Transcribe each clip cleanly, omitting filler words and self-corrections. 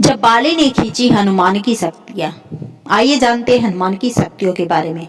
जब बाली ने खींची हनुमान की शक्तियां। आइए जानते हैं हनुमान की शक्तियों के बारे में।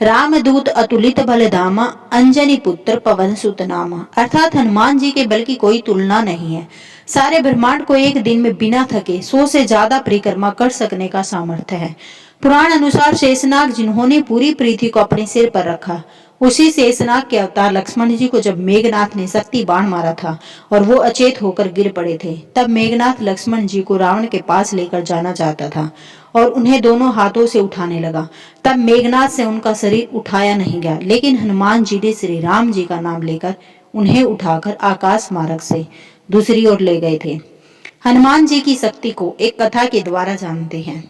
रामदूत अतुलित बल धामा, अंजनी पुत्र पवन सुत नामा। अर्थात हनुमान जी के बल की कोई तुलना नहीं है। सारे ब्रह्मांड को एक दिन में बिना थके 100 से ज्यादा परिक्रमा कर सकने का सामर्थ्य है। पुराण अनुसार शेषनाग जिन्होंने पूरी पृथ्वी को अपने सिर पर रखा, उसी शेषनाग के अवतार लक्ष्मण जी को जब मेघनाथ ने शक्ति बाण मारा था और वो अचेत होकर गिर पड़े थे, तब मेघनाथ लक्ष्मण जी को रावण के पास लेकर जाना चाहता था और उन्हें दोनों हाथों से उठाने लगा। तब मेघनाथ से उनका शरीर उठाया नहीं गया, लेकिन हनुमान जी ने श्री राम जी का नाम लेकर उन्हें उठाकर आकाश मार्ग से दूसरी ओर ले गए थे। हनुमान जी की शक्ति को एक कथा के द्वारा जानते हैं।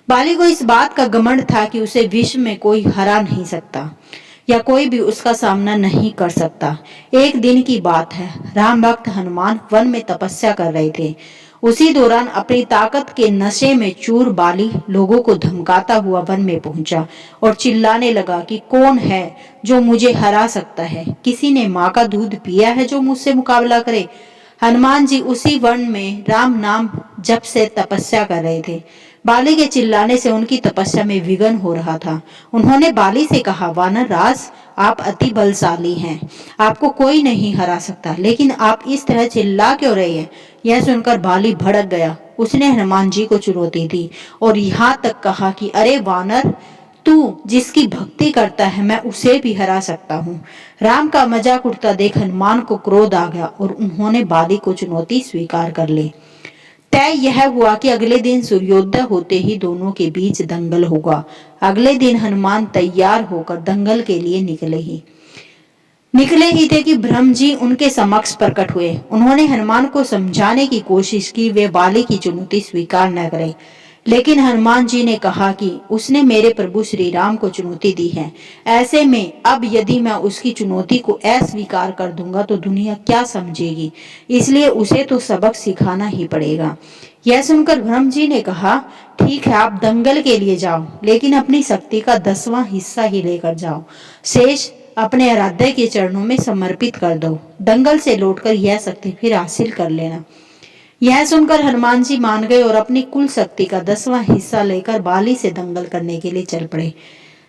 बाली को इस बात का घमंड था कि उसे विश्व में कोई हरा नहीं सकता या कोई भी उसका सामना नहीं कर सकता। एक दिन की बात है, राम भक्त हनुमान वन में तपस्या कर रहे थे। उसी दौरान अपनी ताकत के नशे में चूर बाली लोगों को धमकाता हुआ वन में पहुंचा और चिल्लाने लगा कि कौन है जो मुझे हरा सकता है? किसी ने माँ का दूध पिया है जो मुझसे मुकाबला करे? हनुमान जी उसी वन में राम नाम जप से तपस्या कर रहे थे। बाली के चिल्लाने से उनकी तपस्या में विघ्न हो रहा था। उन्होंने बाली से कहा, वानर राज, आप अति बलशाली हैं, आपको कोई नहीं हरा सकता, लेकिन आप इस तरह चिल्ला क्यों रहे हैं? यह सुनकर बाली भड़क गया। उसने हनुमान जी को चुनौती दी और यहाँ तक कहा कि अरे वानर, तू जिसकी भक्ति करता है मैं उसे भी हरा सकता हूँ। राम का मजाक उड़ता देख हनुमान को क्रोध आ गया और उन्होंने बाली को चुनौती स्वीकार कर ली। तय यह हुआ कि अगले दिन सूर्योदय होते ही दोनों के बीच दंगल होगा। अगले दिन हनुमान तैयार होकर दंगल के लिए निकले ही थे कि ब्रह्म जी उनके समक्ष प्रकट हुए। उन्होंने हनुमान को समझाने की कोशिश की वे बाली की चुनौती स्वीकार न करें, लेकिन हनुमान जी ने कहा कि उसने मेरे प्रभु श्री राम को चुनौती दी है, ऐसे में अब यदि मैं उसकी चुनौती को अस्वीकार कर दूंगा तो दुनिया क्या समझेगी, इसलिए उसे तो सबक सिखाना ही पड़ेगा। यह सुनकर ब्रह्म जी ने कहा, ठीक है, आप दंगल के लिए जाओ, लेकिन अपनी शक्ति का 10वां हिस्सा ही लेकर जाओ। शेष अपने आराध्य के चरणों में समर्पित कर दो। दंगल से लौटकर यह शक्ति फिर हासिल कर लेना। यह सुनकर हनुमान जी मान गए और अपनी कुल शक्ति का 10वां हिस्सा लेकर बाली से दंगल करने के लिए चल पड़े।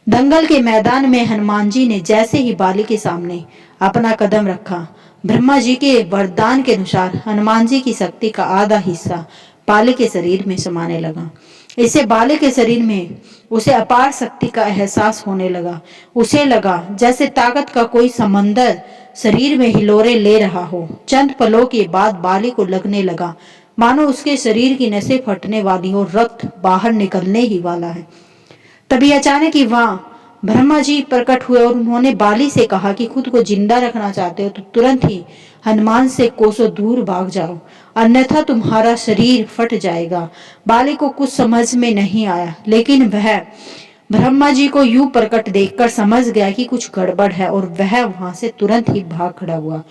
दंगल के मैदान में हनुमान जी ने जैसे ही बाली के सामने अपना कदम रखा, ब्रह्मा जी के वरदान के अनुसार हनुमान जी की शक्ति का आधा हिस्सा बाली के शरीर में समाने लगा। इससे बाली के शरीर में उसे अपार शक्ति का एहसास होने लगा। उसे लगा जैसे ताकत का कोई समंदर शरीर में हिलोरे ले रहा हो। चंद पलों के बाद बाली को लगने लगा मानो उसके शरीर की नसें फटने वाली हो, रक्त बाहर निकलने ही वाला है। तभी अचानक ही वहां ब्रह्मा जी प्रकट हुए और उन्होंने बाली से कहा कि खुद को जिंदा रखना चाहते हो तो तुरंत ही हनुमान से कोसों दूर भाग जाओ, अन्यथा तुम्हारा शरीर फट जाएगा। बाली को कुछ समझ में नहीं आया, लेकिन वह ब्रह्मा जी को यूं प्रकट देखकर समझ गया कि कुछ गड़बड़ है और वह वहां से तुरंत ही भाग खड़ा हुआ।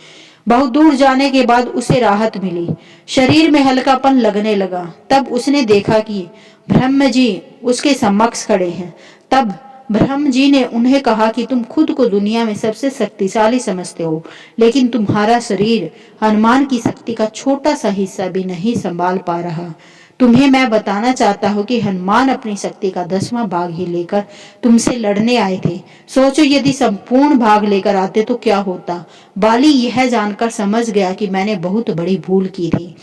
बहुत दूर जाने के बाद उसे राहत मिली, शरीर में हल्कापन लगने लगा। तब उसने देखा कि ब्रह्म जी उसके समक्ष खड़े हैं। तब ब्रह्म जी ने उन्हें कहा कि तुम खुद को दुनिया में सबसे शक्तिशाली समझते हो, लेकिन तुम्हारा शरीर हनुमान की शक्ति का छोटा सा हिस्सा भी नहीं संभाल पा रहा। तुम्हें मैं बताना चाहता हूँ कि हनुमान अपनी शक्ति का 10वां भाग ही लेकर तुमसे लड़ने आए थे। सोचो यदि संपूर्ण भाग लेकर आते तो क्या होता। बाली यह जानकर समझ गया कि मैंने बहुत बड़ी भूल की थी।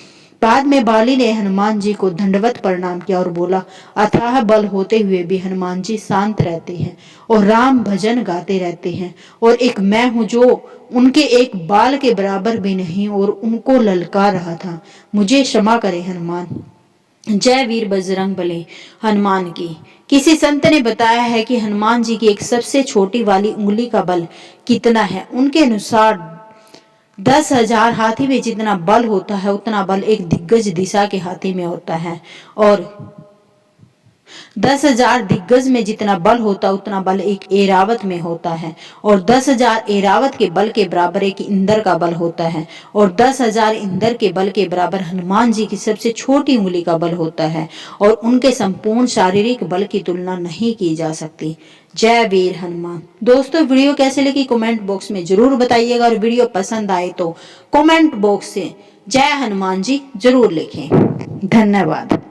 बाद में बाली ने हनुमान जी को दंडवत प्रणाम किया और बोला, अथाह बल होते हुए भी हनुमान जी शांत रहते हैं और राम भजन गाते रहते हैं, और एक मैं हूँ जो उनके एक बाल के बराबर भी नहीं और उनको ललकार रहा था। मुझे क्षमा करे हनुमान। जय वीर बजरंग बली हनुमान की। किसी संत ने बताया है कि हनुमान जी की एक सबसे छोटी वाली उंगली का बल कितना है। उनके अनुसार 10,000 हाथी में जितना बल होता है उतना बल एक दिग्गज दिशा के हाथी में होता है, और 10,000 दिग्गज में जितना बल होता उतना बल एक एरावत में होता है, और 10,000 एरावत के बल के बराबर एक इंद्र का बल होता है, और 10,000 इंद्र के बल के बराबर हनुमान जी की सबसे छोटी उंगली का बल होता है, और उनके संपूर्ण शारीरिक बल की तुलना नहीं की जा सकती। जय वीर हनुमान। दोस्तों, वीडियो कैसे लगी कमेंट बॉक्स में जरूर बताइएगा, और वीडियो पसंद आए तो कमेंट बॉक्स से जय हनुमान जी जरूर लिखें। धन्यवाद।